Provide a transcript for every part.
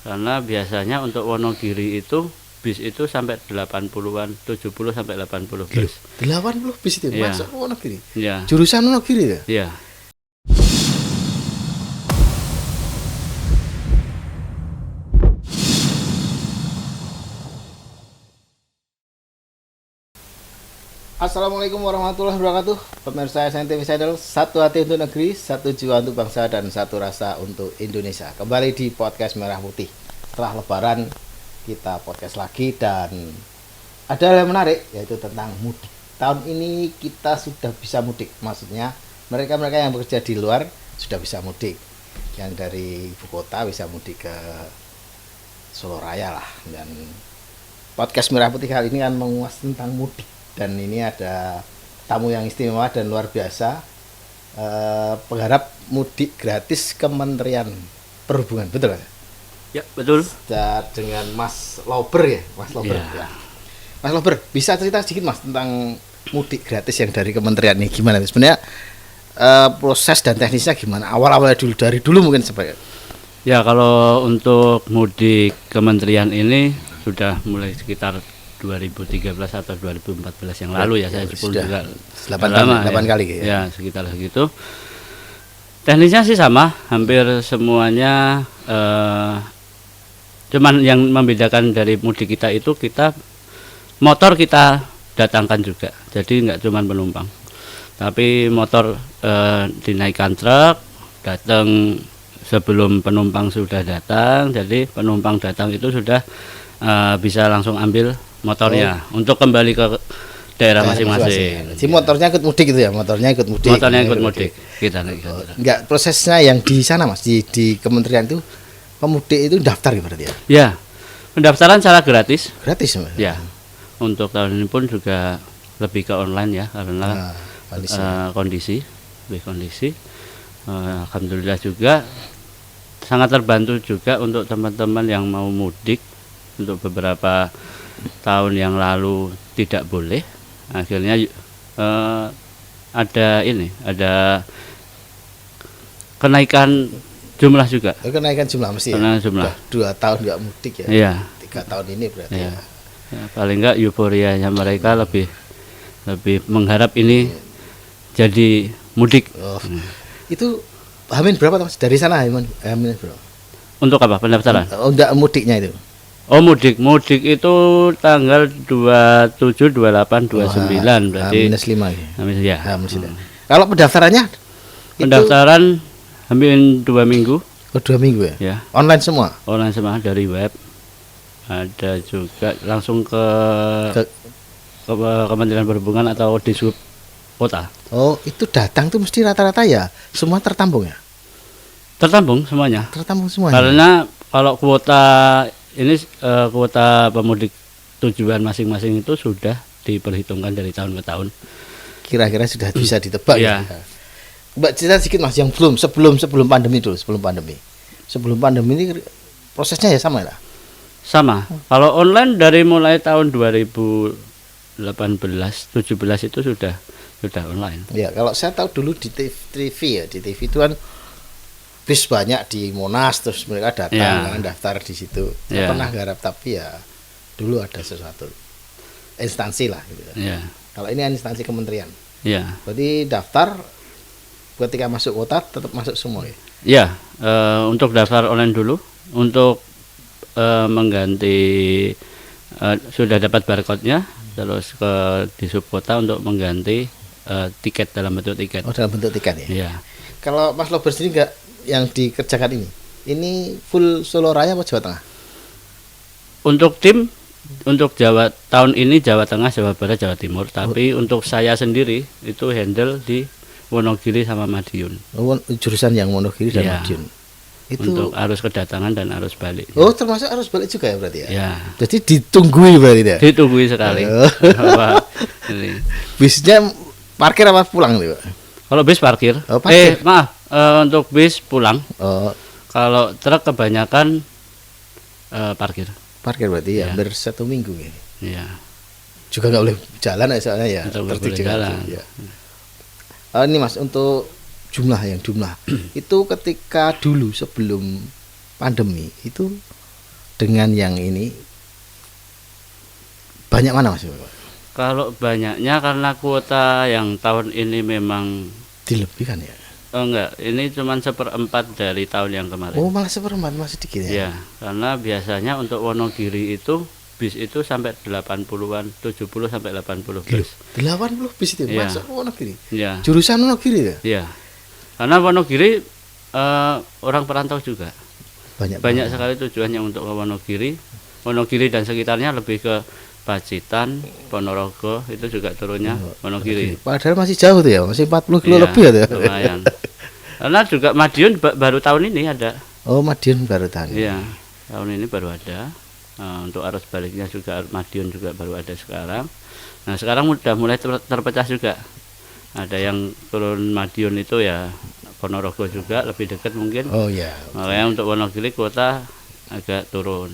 Karena biasanya untuk Wonogiri itu bis itu sampai 80-an, 70 sampai 80 bis. 80 bis itu Iya. masuk Wonogiri. Ya. Jurusan Wonogiri ya? Iya. Assalamualaikum warahmatullahi wabarakatuh. Pemirsa SNTV Channel, satu hati untuk negeri, satu jiwa untuk bangsa, dan satu rasa untuk Indonesia. Kembali di podcast Merah Putih. Setelah lebaran kita podcast lagi, dan ada hal yang menarik, yaitu tentang mudik. Tahun ini kita sudah bisa mudik. Maksudnya mereka-mereka yang bekerja di luar sudah bisa mudik. Yang dari ibu kota bisa mudik ke Solo Raya lah. Dan podcast Merah Putih kali ini kan mengulas tentang mudik. Dan ini ada tamu yang istimewa dan luar biasa, penggarap mudik gratis Kementerian Perhubungan, betul Mas? Ya, betul. Dengan Mas Lober ya, Mas Lober. Ya. Ya. Mas Lober, bisa cerita sedikit Mas tentang mudik gratis yang dari kementerian ini gimana? Sebenarnya proses dan teknisnya gimana? Awal-awalnya dulu, dari dulu mungkin sebagai. Ya, kalau untuk mudik kementerian ini sudah mulai sekitar 2013 atau 2014 yang lalu ya, saya sebut juga 8 kali ya, sekitar segitu. Teknisnya sih sama, hampir semuanya, cuman yang membedakan dari mudik kita itu kita motor kita datangkan juga, jadi nggak cuman penumpang, tapi motor dinaikkan truk, datang sebelum penumpang sudah datang, jadi penumpang datang itu sudah bisa langsung ambil motornya untuk kembali ke daerah masing-masing. Si motornya ikut mudik itu ya, motornya ikut mudik. Motornya ikut mudik. Kita enggak, prosesnya yang di sana Mas, di kementerian itu pemudik itu daftar berarti ya? Ya, pendaftaran secara gratis. Gratis Mas? Ya, untuk tahun ini pun juga lebih ke online ya, karena kondisi. Alhamdulillah juga sangat terbantu juga untuk teman-teman yang mau mudik. Untuk beberapa tahun yang lalu tidak boleh, akhirnya ada kenaikan jumlah juga. Kenaikan jumlah mesti. Kenaikan jumlah. 2 tahun nggak mudik ya. Iya. 3 tahun ini berarti. Iya. Ya, paling nggak euforianya mereka lebih mengharap ini jadi mudik. Itu Hamin berapa Mas? Dari sana Hamin berapa? Untuk apa pendaftaran? Enggak mudiknya itu. Oh, mudik itu tanggal 27, 28, 29 berarti -5 ya. Ya. Kalau pendaftarannya? Pendaftaran hampir 2 minggu. Oh, 2 minggu ya? Ya. Online semua? Online semua, dari web. Ada juga langsung ke Kementerian Perhubungan atau di sub kota. Oh, itu datang tuh mesti rata-rata ya semua tertampung ya? Tertampung semuanya. Tertampung semuanya. Karena kalau kuota ini kuota pemudik tujuan masing-masing itu sudah diperhitungkan dari tahun ke tahun. Kira-kira sudah bisa ditebak ya. Mbak cerita sedikit Mas yang sebelum pandemi dulu, sebelum pandemi ini prosesnya ya sama ya? Sama. Kalau online dari mulai tahun 2018, 17 itu sudah online. Ya, kalau saya tahu dulu di TV ya, di TV itu kan bis banyak di Monas, terus mereka datang kan, daftar di situ. Saya pernah garap, tapi ya dulu ada sesuatu instansi lah gitu. Kalau ini instansi kementerian. Berarti daftar ketika masuk kota tetap masuk semua ya? Ya, untuk daftar online dulu, untuk mengganti sudah dapat barcode-nya, terus ke di sub kota untuk mengganti tiket dalam bentuk tiket. Oh, dalam bentuk tiket ya? Iya. Kalau Mas Lober sendiri enggak yang dikerjakan ini full Solo Raya atau Jawa Tengah? Untuk tim, untuk tahun ini Jawa Tengah, Jawa Barat, Jawa Timur. Tapi untuk saya sendiri itu handle di Wonogiri sama Madiun. Jurusan yang Wonogiri dan Madiun. Itu untuk arus kedatangan dan arus balik. Oh, termasuk arus balik juga ya berarti ya? Ya. Jadi ditunggui berarti ya? Ditunggui sekali. Bisnya parkir apa pulang itu? Kalau bis parkir. Oh, parkir. Untuk bis pulang. Oh. Kalau truk kebanyakan parkir. Parkir berarti ya, hampir 1 minggu ya. Iya. Juga nggak boleh jalan ya soalnya ya. Tertib jalan. Ya. Ini Mas, untuk jumlah itu ketika dulu sebelum pandemi itu dengan yang ini banyak mana Mas? Kalau banyaknya karena kuota yang tahun ini memang Dilebihkan ya? enggak, ini cuma 1/4 dari tahun yang kemarin. Oh malah 1/4, masih dikit ya? Ya, karena biasanya untuk Wonogiri itu bis itu sampai 80-an, 70 sampai 80 bis. 80 bis itu Iya. masuk ke Wonogiri? Ya, Jurusan Wonogiri ya? ya. Karena Wonogiri orang perantau juga. Banyak Banyak sekali tujuannya untuk ke Wonogiri. Wonogiri dan sekitarnya lebih ke Pacitan, Ponorogo, itu juga turunnya Wonogiri. Padahal masih jauh tuh ya, masih 40 kilo Iya, lebih ya tuh. lumayan. Karena juga Madiun baru tahun ini ada. Oh Madiun baru tahu. Iya, tahun ini baru ada. Untuk arus baliknya juga Madiun juga baru ada sekarang. Nah sekarang udah mulai terpecah juga. Ada yang turun Madiun itu ya Ponorogo juga lebih dekat mungkin. Oh ya. Makanya untuk Wonogiri kuota agak turun.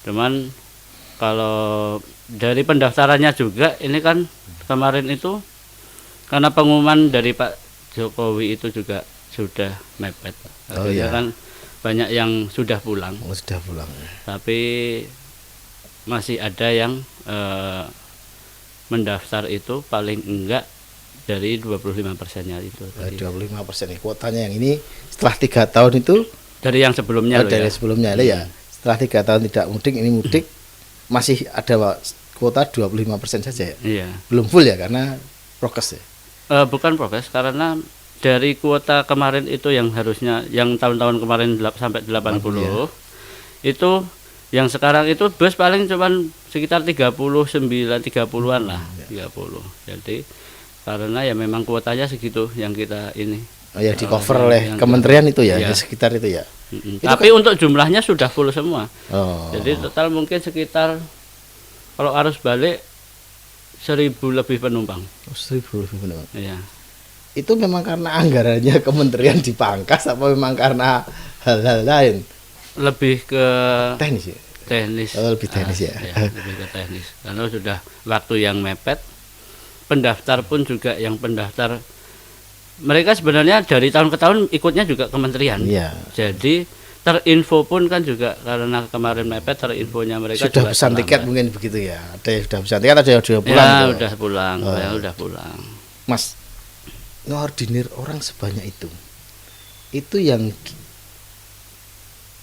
Cuman kalau dari pendaftarannya juga ini kan kemarin itu karena pengumuman dari Pak Jokowi itu juga sudah mepet. Oh, Akhirnya iya. kan banyak yang sudah pulang. Oh, sudah pulang. Tapi masih ada yang mendaftar itu paling enggak dari 25%-nya itu tadi. 25% nih kuotanya yang ini setelah 3 tahun itu Dari yang sebelumnya loh dari ya. sebelumnya ya. Setelah 3 tahun tidak mudik, ini mudik masih ada kuota 25% saja ya. Iya. Belum full ya karena prokes ya. Bukan progres karena dari kuota kemarin itu yang harusnya yang tahun-tahun kemarin sampai 80 itu yang sekarang itu bus paling cuman sekitar 30-an lah, 30. Jadi karena ya memang kuotanya segitu yang kita ini. Oh ya di cover oleh kementerian itu ya, Iya. di sekitar itu ya. Tapi untuk jumlahnya sudah full semua. Oh. Jadi total mungkin sekitar kalau arus balik 1.000 lebih penumpang. 1.000 lebih benar. Iya. Itu memang karena anggarannya kementerian dipangkas apa memang karena hal-hal lain? Lebih ke Teknis ya. teknis. Oh, lebih teknis ya. Lebih ke teknis. Karena sudah waktu yang mepet. Pendaftar pun juga yang pendaftar mereka sebenarnya dari tahun ke tahun ikutnya juga kementerian. Iya. Jadi terinfo pun kan juga karena kemarin mepet terinfonya mereka Sudah juga pesan tiket terlambat. mungkin begitu ya. Ada yang sudah pesan tiket, ada yang sudah pulang. Ya, gitu. udah pulang, Oh. saya udah pulang. Mas, ngordinir orang sebanyak itu yang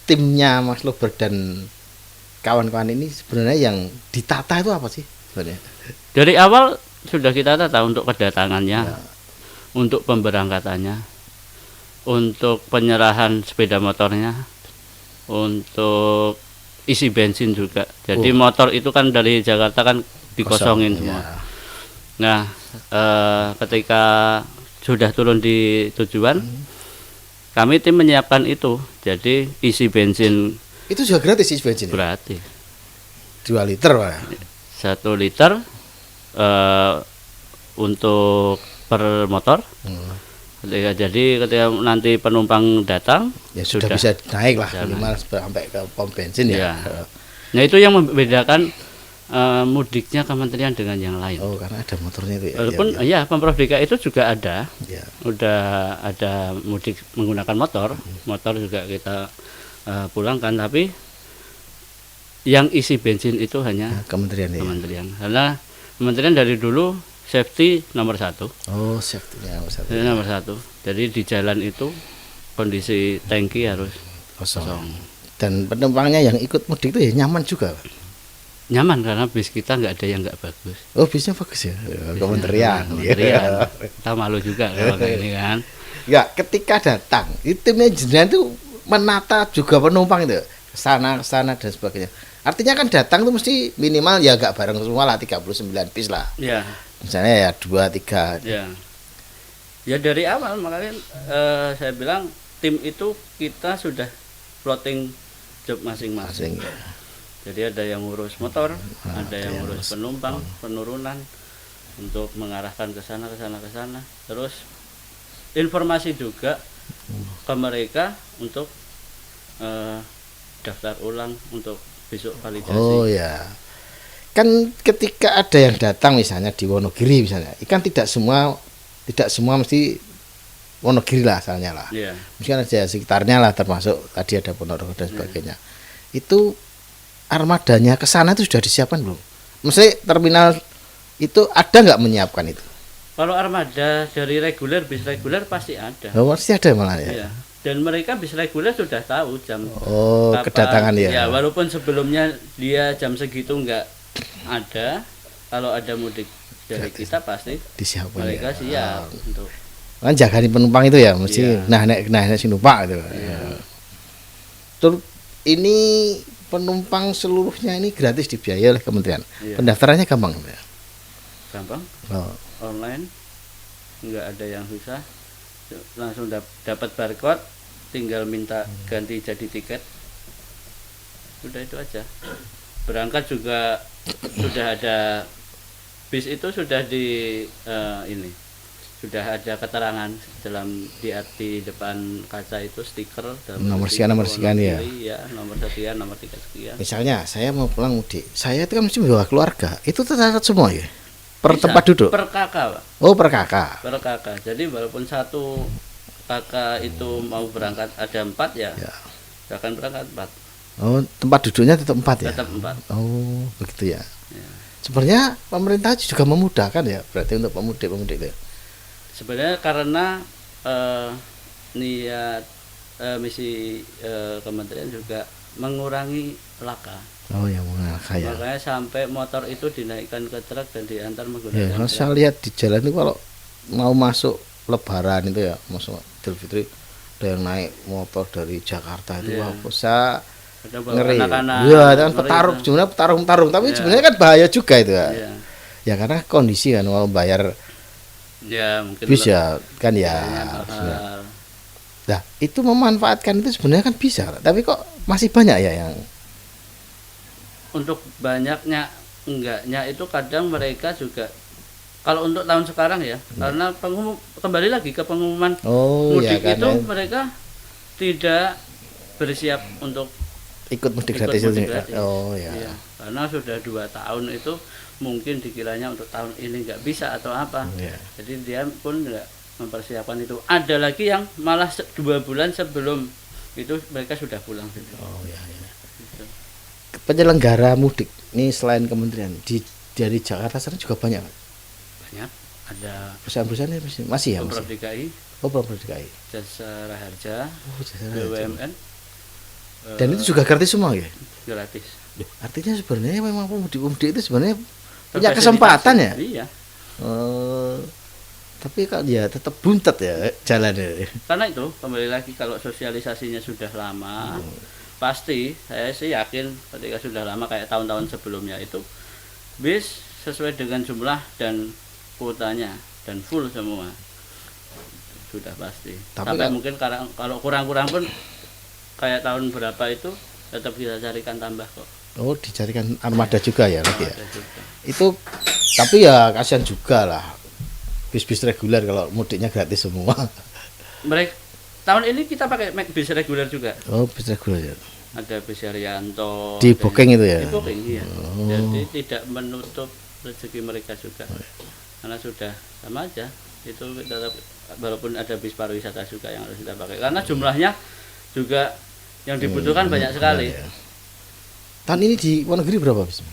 timnya Mas Lobert dan kawan-kawan ini sebenarnya yang ditata itu apa sih sebenarnya? Dari awal sudah kita tata untuk kedatangannya, untuk pemberangkatannya, untuk penyerahan sepeda motornya, untuk isi bensin juga. Jadi motor itu kan dari Jakarta kan dikosongin Kosong, semua. ya. Nah, ketika sudah turun di tujuan, kami tim menyiapkan itu. Jadi isi bensin Itu juga gratis isi bensin. gratis. 2 liter Pak. 1 liter untuk per motor. Jadi ketika nanti penumpang datang Ya sudah bisa naik lah Bisa minimal sampai ke pom bensin ya. Ya. Nah itu yang membedakan mudiknya kementerian dengan yang lain. Oh karena ada motornya itu ya. Walaupun ya Pemprov DKI itu juga ada, Ya. udah ada mudik menggunakan motor juga kita pulangkan, tapi yang isi bensin itu hanya Kementerian ya. kementerian. Karena kementerian dari dulu safety nomor 1. Oh safety-nya nomor 1. Jadi nomor 1. Jadi di jalan itu kondisi tangki harus kosong. Dan penumpangnya yang ikut mudik itu ya nyaman juga Pak? Nyaman karena bis kita nggak ada yang nggak bagus. Oh bisnya bagus ya. Kementerian. Kementerian. Kita malu juga kalau kayak ini kan. Ya ketika datang itu timnya jenengan itu menata juga penumpang itu ke sana dan sebagainya. Artinya kan datang tuh mesti minimal ya agak bareng semua lah 39 bis lah. Ya. Misalnya ya 2 3. Ya. Ya dari awal makanya saya bilang tim itu kita sudah plotting job masing-masing. Asing ya. Jadi ada yang ngurus motor, ada yang ngurus penumpang, penurunan untuk mengarahkan ke sana. Terus informasi juga ke mereka untuk daftar ulang untuk besok validasi. Oh ya. Kan ketika ada yang datang misalnya di Wonogiri misalnya, ikan tidak semua mesti Wonogiri lah asalnya lah. Iya. Mungkin ada sekitarnya lah termasuk tadi ada Ponorogo dan sebagainya. itu armadanya ke sana itu sudah disiapkan belum? Mesti terminal itu ada nggak menyiapkan itu? Kalau armada dari reguler bis reguler pasti ada. Oh, pasti ada malah ya. Iya. Dan mereka bis reguler sudah tahu jam kapan, kedatangan ya. Ya, walaupun sebelumnya dia jam segitu nggak ada, kalau ada mudik dari kita pasti disiapkan mereka ya. siap untuk Kan jagani penumpang itu ya, mesti Iya. nah si numpak itu. Iya. Terus ini penumpang seluruhnya ini gratis dibiayai oleh kementerian. Iya. Pendaftarannya gampang ya. gampang Oh. online, nggak ada yang susah, langsung dapat barcode, tinggal minta ganti jadi tiket, udah itu aja. Berangkat juga sudah ada bis itu sudah ini sudah ada keterangan dalam di depan kaca itu stiker dalam Nomor sekian ya. Iya, nomor sekian, nomor tiket sekian. Misalnya saya mau pulang mudik, saya itu kan mesti bawa keluarga, itu tercatat semua ya. Per Bisa, tempat duduk. per kakak, Pak. Oh, per kakak. Per kakak. Jadi walaupun satu kakak itu mau berangkat ada 4 ya, akan berangkat 4. Oh, tempat duduknya tetap 4 ya. Tetap 4. Oh, begitu ya. Ya. Sebenarnya pemerintah juga memudahkan ya, berarti untuk pemudik-pemudik itu. Sebenarnya karena niat misi kementerian juga mengurangi laka. Oh ya, mengalahkan ya. Makanya sampai motor itu dinaikkan ke truk dan diantar Ya, menggunakan kalau truk. saya lihat di jalan itu kalau mau masuk Lebaran itu ya, masuk Idul Fitri, ada yang naik motor dari Jakarta itu, Iya. wah, saya Ada bawa ngeri. anak-anak, Iya, kan ngeri petarung, itu. sebenarnya petarung, tapi Iya. sebenarnya kan bahaya juga itu ya. Iya. Ya karena kondisi kan mau bayar Ya, mungkin bis ya kan ya. biayanya mahal. Nah, itu memanfaatkan itu sebenarnya kan bisa, tapi kok masih banyak ya yang Untuk banyaknya enggaknya itu kadang mereka juga kalau untuk tahun sekarang ya, karena kembali lagi ke pengumuman mudik ya itu kan mereka tidak bersiap untuk ikut mudik ikut gratis mudik itu. gratis. Oh ya. Iya, karena sudah 2 tahun itu mungkin dikiranya untuk tahun ini nggak bisa atau apa. Iya. Jadi dia pun nggak mempersiapkan itu. Ada lagi yang malah 2 bulan sebelum itu mereka sudah pulang gitu. Oh ya. Gitu. Penyelenggara mudik ini selain kementerian dari Jakarta sana juga banyak. Banyak. Ada Perusahaan-perusahaan masih ya Pemprov masih. DKI, Oh, Pemprov DKI. Jasa Raharja, Oh, jasa raja. BUMN, Dan itu juga gratis semua ya. gratis. Artinya sebenarnya memang pemudik-pemudik itu sebenarnya punya Terfasilitasi. kesempatan ya. Iya. Tapi kan ya tetap buntet ya jalannya. Karena itu kembali lagi kalau sosialisasinya sudah lama, pasti saya sih yakin ketika sudah lama kayak tahun-tahun sebelumnya itu bis sesuai dengan jumlah dan kuotanya dan full semua sudah pasti. Tapi Sampai kan- mungkin kalau kurang-kurang pun kayak tahun berapa itu tetap kita carikan tambah kok. Oh, dicarikan armada juga ya nanti ya. Ada juga. Itu tapi ya kasihan juga lah. Bis-bis reguler kalau mudiknya gratis semua. Mereka tahun ini kita pakai bis reguler juga. Oh, bis reguler ya. Ada bis Haryanto. Di ada- booking itu ya? Di booking, iya. Oh. Jadi tidak menutup rezeki mereka juga. Karena sudah sama aja. Itu tetap walaupun ada bis pariwisata juga yang harus kita pakai. Karena jumlahnya juga yang dibutuhkan banyak sekali. Ya. Tahun ini di Wonogiri berapa bis?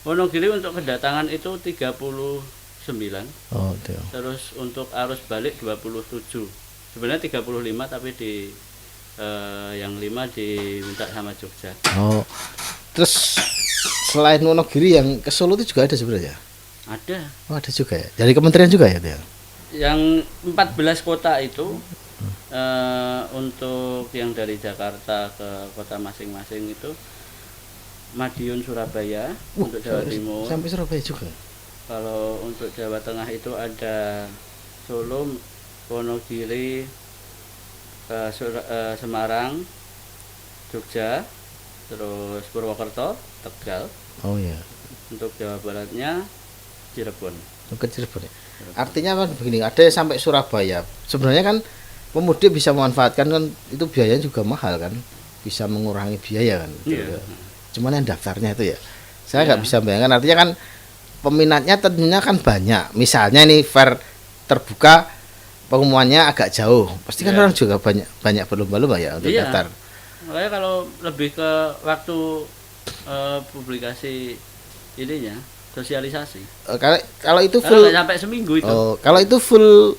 Wonogiri untuk kedatangan itu 39. Oh, itu. Terus untuk arus balik 27. Sebenarnya 35 tapi yang 5 diminta sama Jogja. Oh. Terus selain Wonogiri yang ke Solo itu juga ada sebenarnya. Ada. Oh, ada juga ya. Dari kementerian juga ya, itu ya. Yang 14 kota itu untuk yang dari Jakarta ke kota masing-masing itu Madiun Surabaya untuk Jawa Timur. Sampai Surabaya juga. Kalau untuk Jawa Tengah itu ada Solo, Wonogiri, Semarang, Jogja, terus Purwokerto, Tegal. Oh ya. Untuk Jawa Baratnya Cirebon. Ke Cirebon. Ya? Artinya kan begini, ada yang sampai Surabaya. Sebenarnya kan pemudik bisa memanfaatkan kan itu biayanya juga mahal kan. Bisa mengurangi biaya kan. Iya. Cuman yang daftarnya itu ya. Saya nggak bisa bayangkan, artinya kan peminatnya tentunya kan banyak. Misalnya ini fair terbuka pengumumannya agak jauh. Pasti kan Iya. orang juga banyak berlomba-lomba ya untuk Iya. daftar. Makanya kalau lebih ke waktu publikasi ininya, sosialisasi. Kalau itu Kalau full nggak sampai seminggu itu. kalau itu full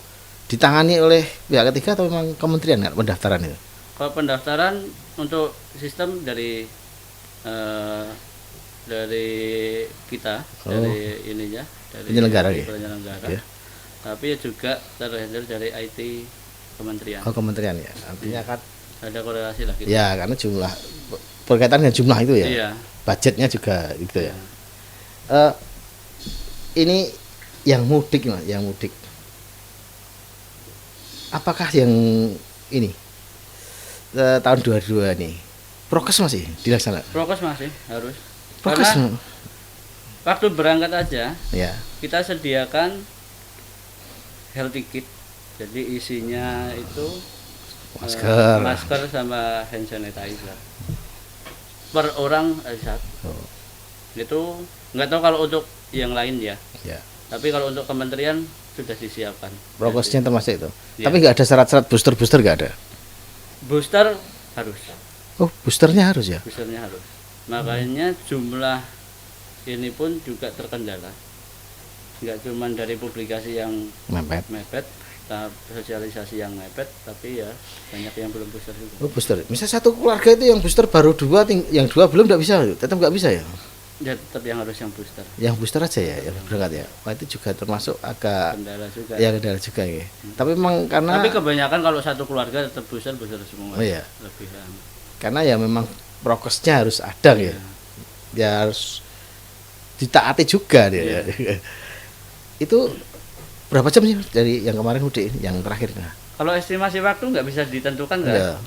ditangani oleh pihak ketiga atau memang kementerian nggak pendaftaran itu? Kalau pendaftaran untuk sistem dari kita, dari ininya, dari Penyelenggara ya? penyelenggara. Ya. Tapi juga terhandle dari IT kementerian. Oh, kementerian ya. Artinya kan Ada korelasi lah gitu. ya karena jumlah berkaitan dengan jumlah itu ya. Iya. Budgetnya juga gitu ya. Iya. Ini yang mudik Mas, yang mudik. Apakah yang ini tahun 22 nih prokes masih dilaksanakan? Prokes masih harus. Prokes Karena waktu berangkat aja ya. kita sediakan health kit. Jadi isinya itu masker sama hand sanitizer. Per orang satu. Oh, Itu nggak tahu kalau untuk yang lain ya. ya. Tapi kalau untuk kementerian sudah disiapkan. Prokesnya termasuk itu. Iya. Tapi nggak ada syarat-syarat booster nggak ada. Booster harus. Oh, boosternya harus ya. Boosternya harus. Makanya jumlah ini pun juga terkendala. Nggak cuma dari publikasi yang mepet, sosialisasi yang mepet, tapi ya banyak yang belum booster juga. Oh, booster. Misal satu keluarga itu yang booster baru 2, yang 2 belum nggak bisa, tetap nggak bisa ya. Ya tetap yang harus yang booster. Yang booster aja ya, yang berangkat ya. Wah, itu juga termasuk agak Kendala juga. ya kendala juga ya. Tapi memang karena Tapi kebanyakan kalau satu keluarga tetap booster semua. Oh iya. Lebih lama. Karena ya memang prokesnya harus ada ya. Ya harus ditaati juga dia. Iya. Itu berapa jam sih dari yang kemarin mudik yang terakhir? Nah, Kalau estimasi waktu nggak bisa ditentukan kan? Iya.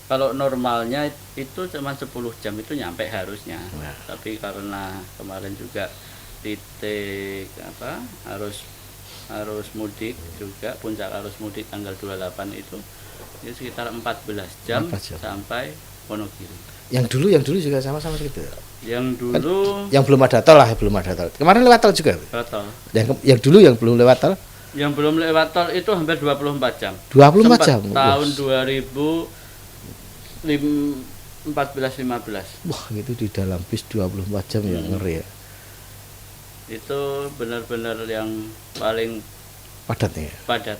Kalau normalnya itu cuma 10 jam itu nyampe harusnya. Nah. Tapi karena kemarin juga titik harus mudik juga, puncak arus mudik tanggal 28 itu sekitar 14 jam 14 jam. sampai Wonogiri. Yang dulu juga sama-sama gitu. Yang dulu Yang belum ada tol lah, belum ada tol. Kemarin lewat tol juga. tol. Yang dulu yang belum lewat tol Yang belum lewat tol itu hampir 24 jam. 24 Sempat jam. Tahun Wah. 2014-15. Wah, itu di dalam bis 24 jam yang ngeri ya. Itu benar-benar yang paling Padat ya. padat.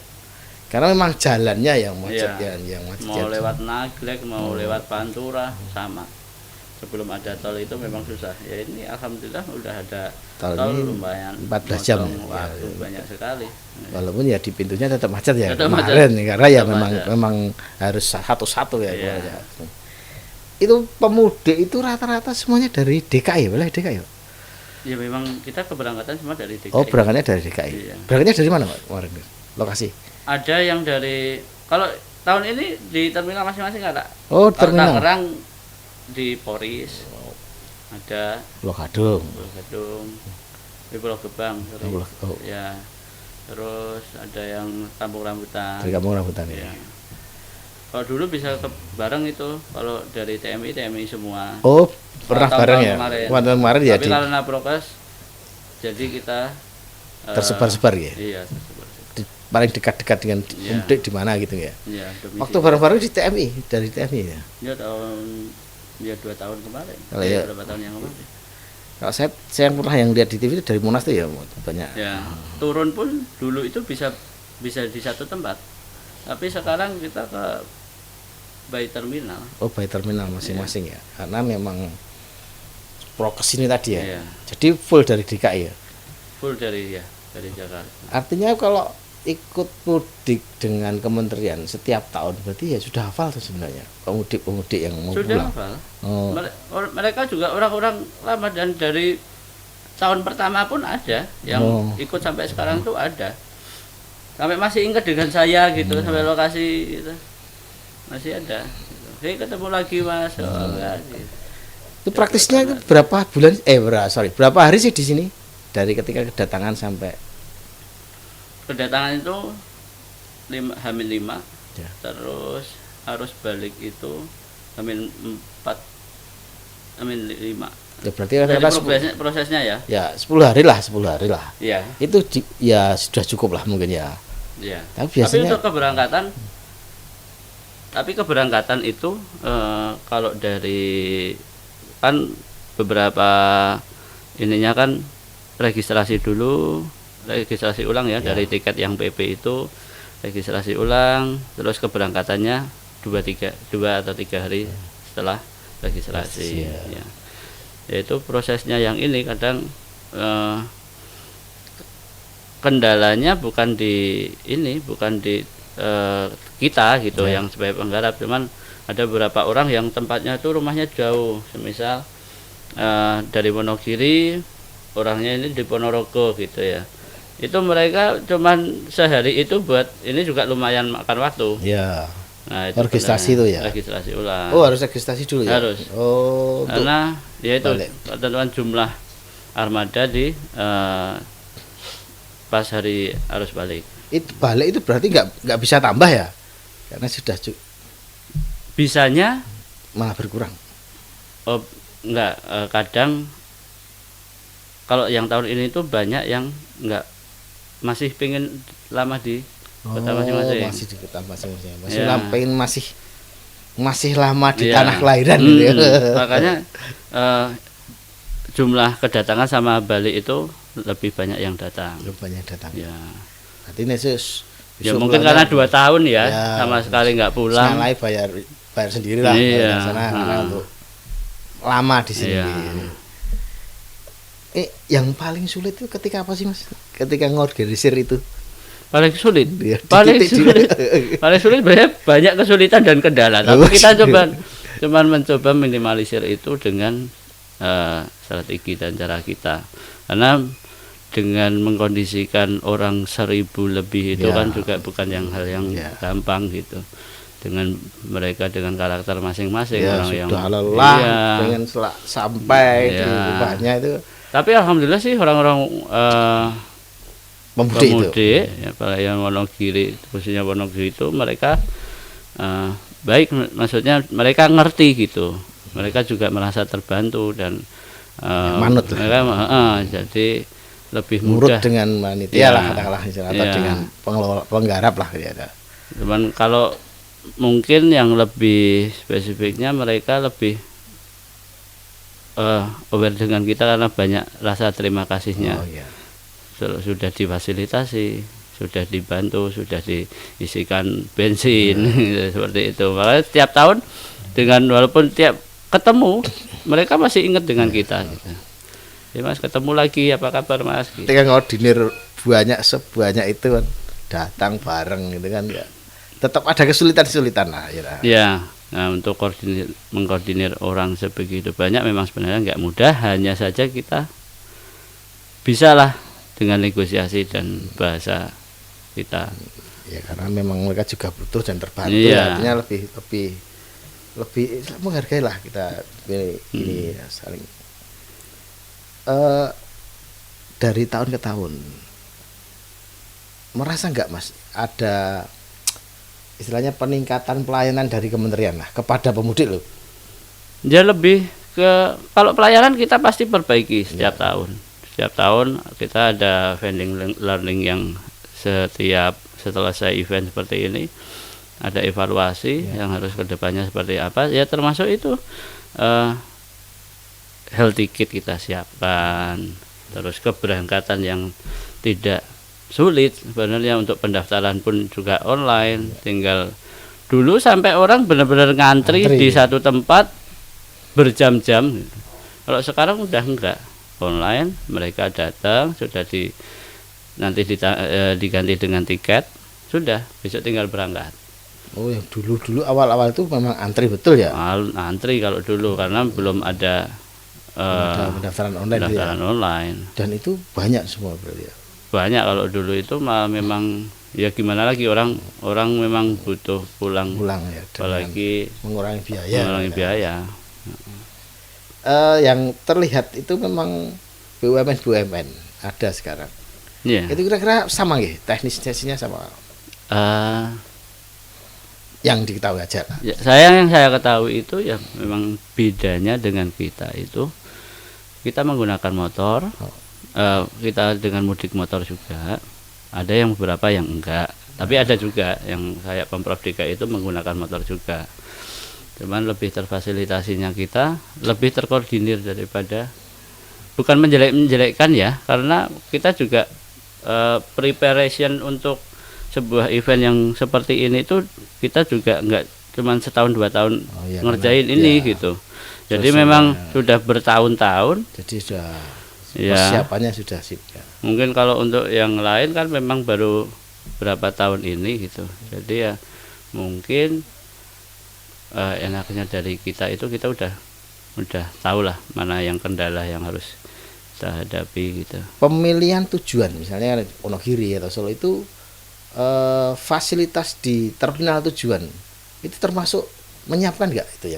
Karena memang jalannya yang macet Iya. yang macet. Mau lewat Nagrek, mau lewat Pantura sama. Sebelum ada tol itu memang susah. Ya ini alhamdulillah udah ada Tol tol ini lumayan 14 jam motong ya. waktu banyak sekali. Walaupun ya di pintunya tetap macet ya Tetap kemarin macet. karena ya Tetap memang harus satu-satu ya. Iya. keluarnya. Itu pemudik itu rata-rata semuanya dari DKI, boleh DKI? Pak? Ya memang kita keberangkatan semua dari DKI. Oh, berangkatnya dari DKI. Iya. Berangkatnya dari mana, Pak? Kemarin lokasi. Ada yang dari kalau tahun ini di terminal masing-masing ada. Oh, Kalau terminal. Tangerang di Poris. Ada Pulau Gadung. Pulau Gadung, di Pulau Gebang. sorry. Oh, Ya. Terus ada yang Kampung Rambutan. dari Kampung Rambutan ya. Ya. Kalau dulu bisa ke bareng itu, kalau dari TMI semua. Oh, pernah Tahun-tahun bareng ya. kemarin. Kemarin ya Tapi karena prokes, jadi kita tersebar-sebar ya. Iya, tersebar. Paling dekat-dekat dengan Iya. mudik di mana gitu ya. Iya, domisili. Waktu bareng-bareng di TMI, dari TMI ya. Ya tahun 2 tahun kemarin. Kalau ya- berapa tahun yang kemarin? Kalau saya pernah yang lihat di TV itu dari Monas tuh ya banyak. Ya, turun pun dulu itu bisa di satu tempat. Tapi sekarang kita ke by terminal. Oh, by terminal masing-masing ya. Karena memang prokes ini tadi ya. Iya. Jadi full dari DKI ya. Full dari Jakarta. Artinya kalau ikut mudik dengan kementerian setiap tahun berarti ya sudah hafal tuh sebenarnya pemudik yang mau Sudah pulang. hafal. Oh, Mereka juga orang-orang lama dan dari tahun pertama pun ada yang Oh. ikut sampai sekarang tuh ada. Sampai masih ingat dengan saya gitu, sampai lokasi gitu. Masih ada. Gitu. Hei, ketemu lagi Mas. Oh, enggak, gitu. itu praktisnya itu berapa bulan berapa hari sih di sini dari ketika kedatangan sampai Kedatangan itu H-5, Ya. terus harus balik itu H-4, H-5. ya berarti Jadi rata-rata prosesnya ya. ya 10 hari lah Iya, itu ya sudah cukup lah mungkin ya iya. tapi Tapi biasanya untuk keberangkatan Tapi keberangkatan itu kalau dari kan beberapa ininya kan registrasi dulu, registrasi ulang ya, dari tiket yang PP itu registrasi ulang, terus keberangkatannya 2 atau 3 hari setelah registrasi. Ya. Yaitu prosesnya yang ini kadang kendalanya bukan di kita gitu yang sebagai penggarap, cuman ada beberapa orang yang tempatnya itu rumahnya jauh, semisal dari Wonogiri orangnya ini di Ponorogo gitu ya, itu mereka cuman sehari itu buat ini juga lumayan makan waktu Ya. nah itu Registrasi itu ya. registrasi ulang. Oh, harus registrasi dulu ya. Harus. Oh, Karena ya itu balik. ketentuan jumlah armada di pas hari arus balik. Itu balik itu berarti nggak bisa tambah ya, karena sudah Bisanya malah berkurang. enggak, kadang kalau yang tahun ini tuh banyak yang enggak masih pengen lama di kota masing-masing. Masih di kota masing-masing. Ya. Pengen masih lama di Ya. tanah kelahiran gitu ya. Makanya jumlah kedatangan sama balik itu lebih banyak yang datang. Belum banyak datang. Ya. Berarti Nesus Ya mungkin karena 2 tahun ya, Ya, sama sekali nggak pulang. Senalai bayar sendiri lah Iya. bayar sana karena untuk lama di sini. Iya. Yang paling sulit itu ketika apa sih Mas? Ketika ngorganisir itu. Paling sulit. Ya, Paling di titik- sulit. Paling sulit banyak kesulitan dan kendala. Tapi kita cuman mencoba minimalisir itu dengan strategi dan cara kita. Karena dengan mengkondisikan orang 1.000 lebih itu Ya. kan juga bukan hal yang Ya. gampang gitu. Dengan mereka dengan karakter masing-masing, Ya, orang yang sudah lelah, iya. pengen sampai di Iya. rumahnya itu Tapi alhamdulillah sih orang-orang pemudik itu. pemudik ya, para yang Wonogiri, khususnya Wonogiri itu mereka baik, maksudnya mereka ngerti gitu, mereka juga merasa terbantu dan Manut lah. mereka jadi lebih Nurut mudah. dengan panitia Ya. lah katakanlah istilahnya, Ya. dengan penggarap lah ya. Cuman kalau mungkin yang lebih spesifiknya mereka lebih aware dengan kita karena banyak rasa terima kasihnya. Oh iya. Sudah difasilitasi, sudah dibantu, sudah diisikan bensin seperti itu. Makanya setiap tahun dengan walaupun tiap ketemu mereka masih ingat dengan kita gitu. Ya Mas, ketemu lagi, apa kabar Mas gitu. Ketika ngordinir sebanyak itu kan datang bareng gitu kan ya. Tetap ada kesulitan-kesulitan lah ya. Ya, nah untuk mengkoordinir orang sebegitu banyak memang sebenarnya nggak mudah, hanya saja kita bisalah dengan negosiasi dan bahasa kita. Ya karena memang mereka juga butuh dan terbantu, Iya. artinya lebih menghargai lah kita ini ya, saling dari tahun ke tahun. Merasa nggak Mas ada istilahnya peningkatan pelayanan dari kementerian lah kepada pemudik loh? Ya lebih ke kalau pelayanan kita pasti perbaiki setiap tahun. Setiap tahun kita ada vending learning yang setiap selesai event seperti ini ada evaluasi yang harus kedepannya seperti apa. Ya termasuk itu health ticket kita siapkan, terus keberangkatan yang tidak sulit sebenarnya, untuk pendaftaran pun juga online, tinggal dulu sampai orang benar-benar ngantri di satu tempat berjam-jam gitu. Kalau sekarang udah enggak, online, mereka datang sudah nanti diganti dengan tiket, sudah besok tinggal berangkat. Oh yang dulu awal-awal itu memang antri betul ya? Antri kalau dulu karena belum ada Pendaftaran online itu ya? pendaftaran online. Dan itu banyak semua berarti ya? Banyak kalau dulu itu memang ya gimana lagi, orang memang butuh pulang Ya, apalagi mengurangi biaya. biaya. Yang terlihat itu memang BUMN ada sekarang. Iya. Itu kira-kira sama ya, teknisnya sama yang diketahui aja lah. Ya, yang saya ketahui itu ya memang bedanya dengan kita itu, kita menggunakan motor, kita dengan mudik motor juga, ada yang beberapa yang enggak Tapi ada juga yang kayak Pemprov DKI itu menggunakan motor juga. Cuman lebih terfasilitasinya kita, lebih terkoordinir daripada, bukan menjelek-menjelekkan ya, karena kita juga preparation untuk sebuah event yang seperti ini tuh kita juga nggak cuman setahun 2 tahun ngerjain ini gitu. Jadi memang sudah bertahun-tahun. Jadi sudah ya, persiapannya sudah sip ya. Mungkin kalau untuk yang lain kan memang baru berapa tahun ini gitu. Jadi ya mungkin enaknya dari kita itu kita udah tahu lah mana yang kendala yang harus kita hadapi gitu. Pemilihan tujuan misalnya Wonogiri atau Solo itu fasilitas di terminal tujuan itu termasuk menyiapkan nggak itu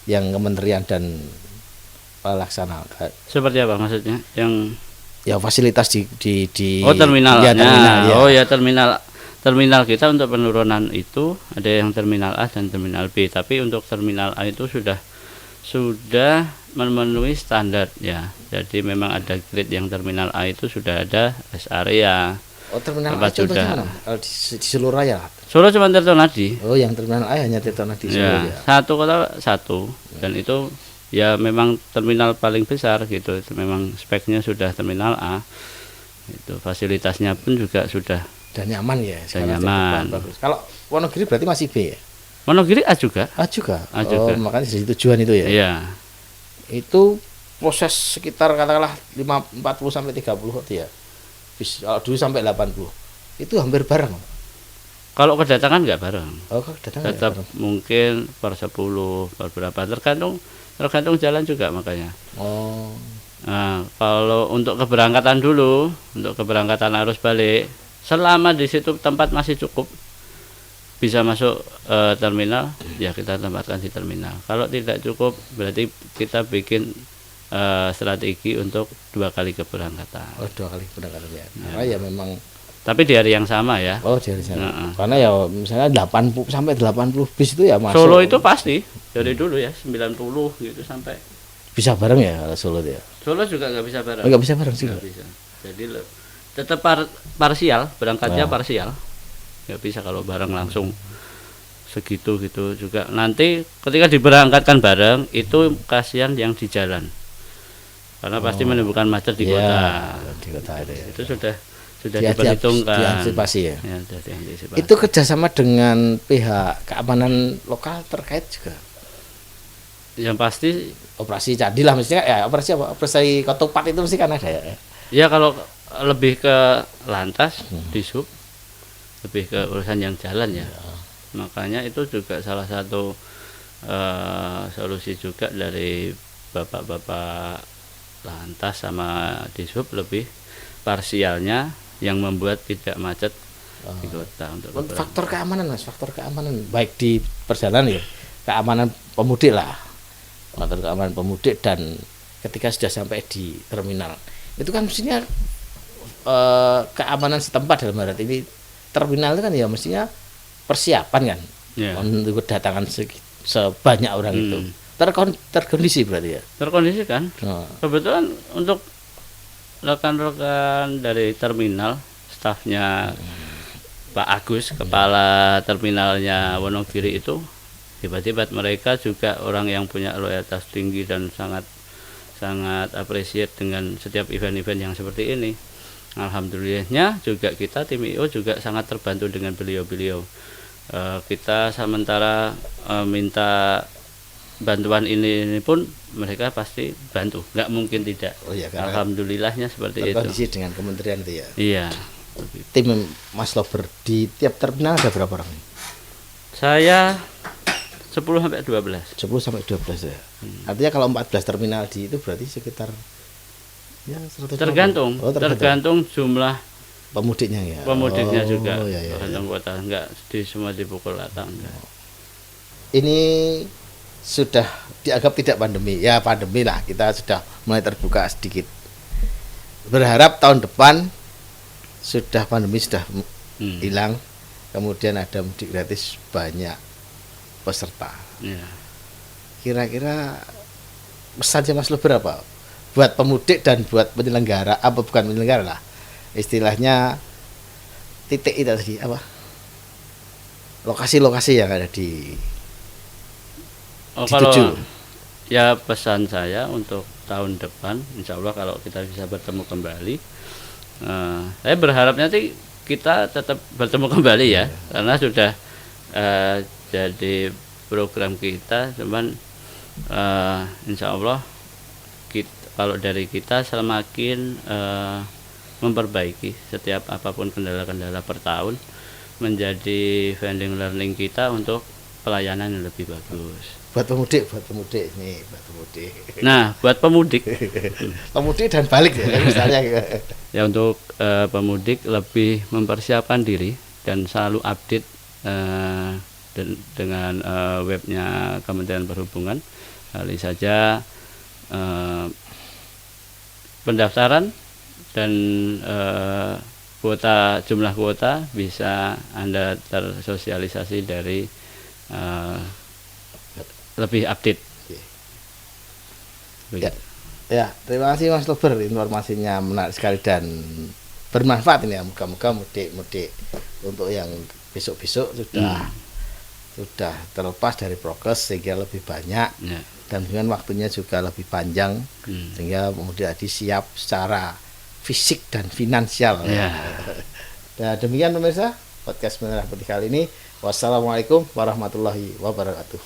yang kementerian dan pelaksana? Seperti apa maksudnya? Yang ya fasilitas di terminalnya. Ya, terminal, ya. Oh ya, terminal kita untuk penurunan itu ada yang terminal A dan terminal B. Tapi untuk terminal A itu sudah memenuhi standar ya. Jadi memang ada grade yang terminal A itu sudah ada rest area. Oh, terminal A contohnya mana? Di seluruh raya. Solo cuma Tirtonadi. Oh, yang terminal A hanya Tirtonadi Solo ya. Satu kota satu, dan itu ya memang terminal paling besar gitu. Itu memang speknya sudah terminal A. Itu fasilitasnya pun juga sudah dan nyaman ya. Dan nyaman. Bagus. Kalau Wonogiri berarti masih B ya? Wonogiri A juga. A juga. A juga. Makanya jadi tujuan itu ya. Iya. Itu proses sekitar katakanlah 40 sampai 30 ya. Kalau dulu sampai 80. Itu hampir bareng. Kalau kedatangan nggak bareng. Oh, kedatangan tetap bareng. Mungkin per 10, per berapa, tergantung jalan juga makanya. Oh. Nah, kalau untuk keberangkatan dulu, untuk keberangkatan arus balik, selama di situ tempat masih cukup bisa masuk terminal, ya kita tempatkan di terminal. Kalau tidak cukup, berarti kita bikin strategi untuk 2 kali keberangkatan. Oh, 2 kali keberangkatan ya. Karena ya memang. Tapi di hari yang sama ya. Oh, di hari yang sama. Karena ya misalnya 80 sampai 80 bis itu ya masuk. Solo itu pasti dari dulu ya 90 gitu sampai. Bisa bareng ya kalau Solo ya. Solo juga nggak bisa bareng. Nggak bisa bareng sih. Nggak bisa. Jadi tetap parsial, berangkatnya parsial. Nggak bisa kalau bareng langsung segitu gitu juga. Nanti ketika diberangkatkan bareng itu kasihan yang di jalan. Karena pasti menimbulkan macet di kota. Di kota itu ya. Itu sudah diperhitungkan. Diantisipasi ya. Ya, diantisipasi. Itu kerjasama dengan pihak keamanan lokal terkait juga. Yang pasti operasi Cadilah mestinya ya, operasi Ketupat itu mesti kan ada ya. Ya kalau lebih ke lantas di sub, lebih ke urusan yang jalan ya. Makanya itu juga salah satu solusi juga dari bapak-bapak lantas sama di sub, lebih parsialnya yang membuat tidak macet di kota. Untuk faktor keamanan Mas, faktor keamanan baik di perjalanan ya, keamanan pemudik lah, faktor keamanan pemudik, dan ketika sudah sampai di terminal itu kan mestinya keamanan setempat, dalam arti ini terminal itu kan ya mestinya persiapan kan untuk kedatangan sebanyak orang itu terkondisi berarti ya. Terkondisi kan. Kebetulan untuk rekan-rekan dari terminal, stafnya Pak Agus, kepala terminalnya Wonogiri itu hebat-hebat. Mereka juga orang yang punya loyalitas tinggi dan sangat appreciate dengan setiap event-event yang seperti ini. Alhamdulillahnya juga kita tim IO juga sangat terbantu dengan beliau-beliau. Kita sementara minta bantuan ini pun mereka pasti bantu, nggak mungkin tidak. Alhamdulillahnya seperti itu. Kondisi dengan kementerian itu ya. Iya. Tim Mas Lober di tiap terminal ada berapa orang? Saya 10 sampai 12. 10 sampai 12 ya. Artinya kalau 14 terminal di itu berarti sekitar ya 100. Tergantung jumlah pemudiknya ya. Pemudiknya juga. Ya. Tergantung kota, enggak di semua dipukul rata enggak. Ini sudah dianggap tidak pandemi. Ya pandemi lah, kita sudah mulai terbuka sedikit. Berharap tahun depan sudah pandemi sudah hilang, kemudian ada mudik gratis banyak peserta. Ya. Kira-kira pesannya Mas Lober apa buat pemudik dan buat penyelenggara, apa bukan penyelenggara lah, istilahnya titik itu tadi apa? Lokasi-lokasi yang ada di Kalau dituju. ya pesan saya untuk tahun depan, insya Allah kalau kita bisa bertemu kembali, saya berharapnya sih kita tetap bertemu kembali ya, karena sudah jadi program kita, cuman insya Allah kalau dari kita semakin memperbaiki setiap apapun kendala-kendala per tahun, menjadi vending learning kita untuk pelayanan yang lebih bagus. Buat pemudik nih, buat pemudik. Nah, buat pemudik Pemudik dan balik ya misalnya. ya, untuk pemudik lebih mempersiapkan diri dan selalu update dengan webnya Kementerian Perhubungan. Kali saja pendaftaran dan jumlah kuota bisa Anda tersosialisasi dari lebih update. Ya. Ya, terima kasih Mas Luber, informasinya menarik sekali dan bermanfaat ini ya. Moga-moga mudik untuk yang besok-besok sudah terlepas dari prokes sehingga lebih banyak Ya. dan dengan waktunya juga lebih panjang sehingga kemudian siap secara fisik dan finansial. Ya. Dan demikian pemirsa podcast Merah Putih kali ini. Wassalamualaikum warahmatullahi wabarakatuh.